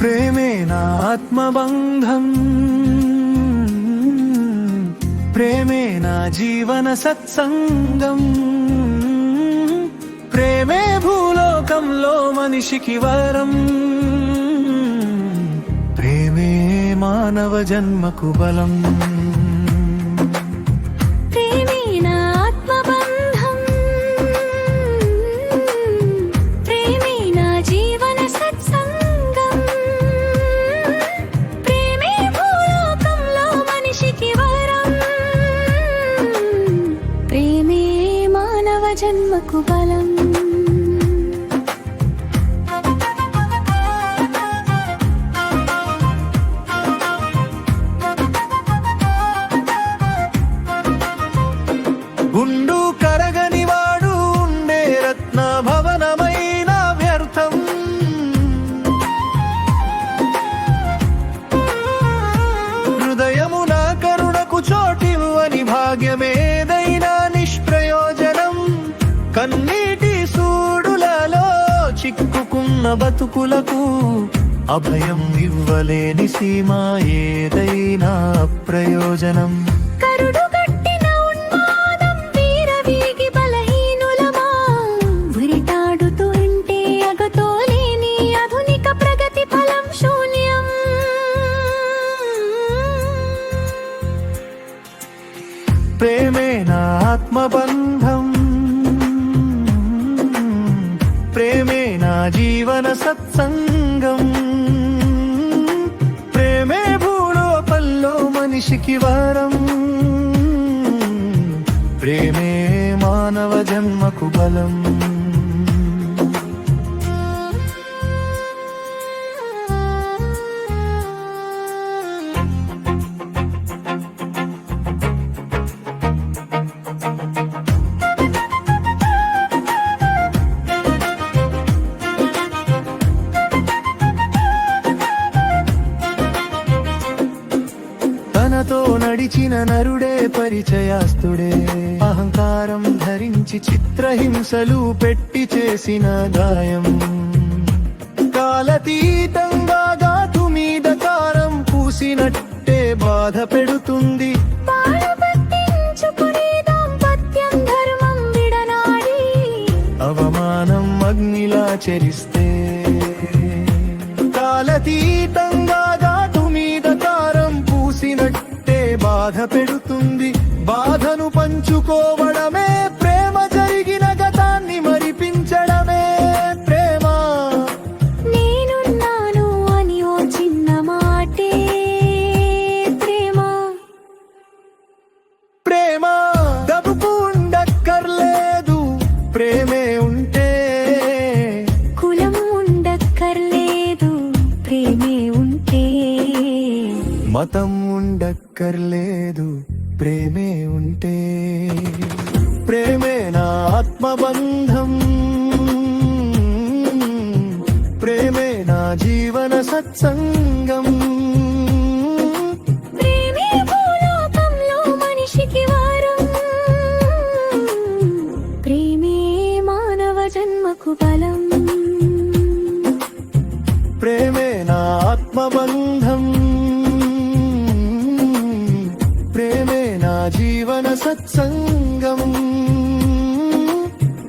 ప్రేమే నా ఆత్మబంధం, ప్రేమే నా జీవన సత్సంగం, ప్రేమే భూలోకంలో మనిషికి వరం, ప్రేమే మానవ జన్మకు బలం. జన్మకు బలం. గుండు కరగని వాడు ఉండే రత్న భవనమైన వ్యర్థం, హృదయమున కరుణకు చోటివ్వని భాగ్యమేదైనా నిష్ప్రయోజనం. కన్నీటి సూడులలో చిక్కుకున్న బతుకులకు అభయం ఇవ్వలేని సీమ ఏదైనా ప్రయోజనం. ప్రేమే నా ఆత్మబంధం, ప్రేమే నా జీవన సత్సంగం, ప్రేమే భూలోకంలో మనిషికి వరం, ప్రేమే మానవ జన్మకు బలం. తనతో నడిచిన నరుడే పరిచయాస్తుడే, అహంకారం ధరించి చిత్రహింసలు పెట్టి చేసిన గాయం. కాలతీతంగా గాతు మీద కారం పూసినట్టే బాధ పెడుతుంది. అవమానం అగ్నిలా చెరిస్తే, కాలతీతంగా గాతు మీద కారం పూసినట్టే బాధ పెడుతుంది. బాధను పంచుకోవడమే ప్రేమ, జరిగిన గతాన్ని మరిపించడమే ప్రేమ. నేనున్నాను అని ఓ చిన్న మాటే ప్రేమ. ప్రేమ డబ్బుకు ఉండక్కర్లేదు, ప్రేమే ఉంటే. కులం ఉండక్కర్లేదు, ప్రేమే ఉంటే. మతం ఉండక్కర్లేదు, ప్రేమే ఉంటే. ప్రేమే నా ఆత్మబంధం, ప్రేమే నా జీవన సత్సంగం, ప్రేమే భూలోకంలో మనిషికి వరం, ప్రేమే మానవ జన్మకు బలం. ప్రేమే నా ఆత్మబంధం, ప్రేమే నా జీవన సత్సంగం,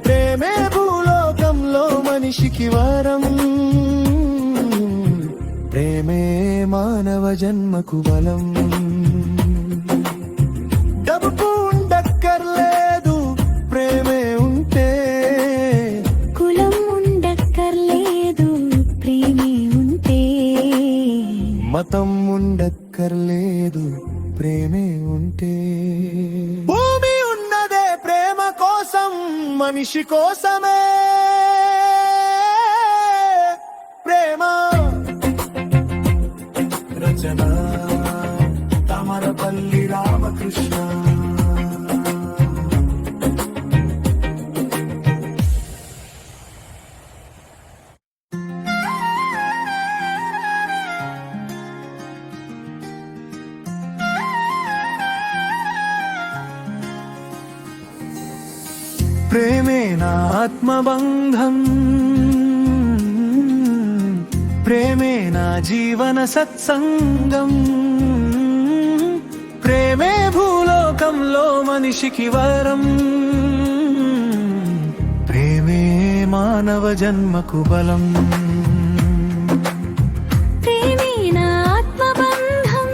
ప్రేమే భూలోకంలో మనిషికి వరం, ప్రేమే మానవ జన్మకు బలం. డబ్బు ఉండక్కర్లేదు, ప్రేమే ఉంటే. కులం ఉండక్కర్లేదు, ప్రేమే ఉంటే. మతం ఉండక్కర్లేదు, ప్రేమే ఉంటే. భూమి ఉన్నదే ప్రేమ కోసం, మనిషి కోసమే ప్రేమ. రచన తమరపల్లి రామకృష్ణ. ప్రేమే నా ఆత్మబంధం, ప్రేమే నా జీవన సత్సంగం ప్రేమే భూలోకంలో మనిషికి వరం ప్రేమే మానవ జన్మకు బలం ప్రేమే నా ఆత్మబంధం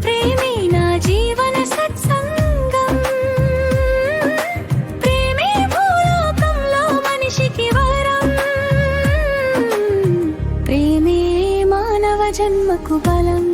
ప్రేమే నా జీవన సత్సంగం ప్రేమే భూలోకంలో మనిషికి వరం ప్రేమే మానవ జన్మకు బలం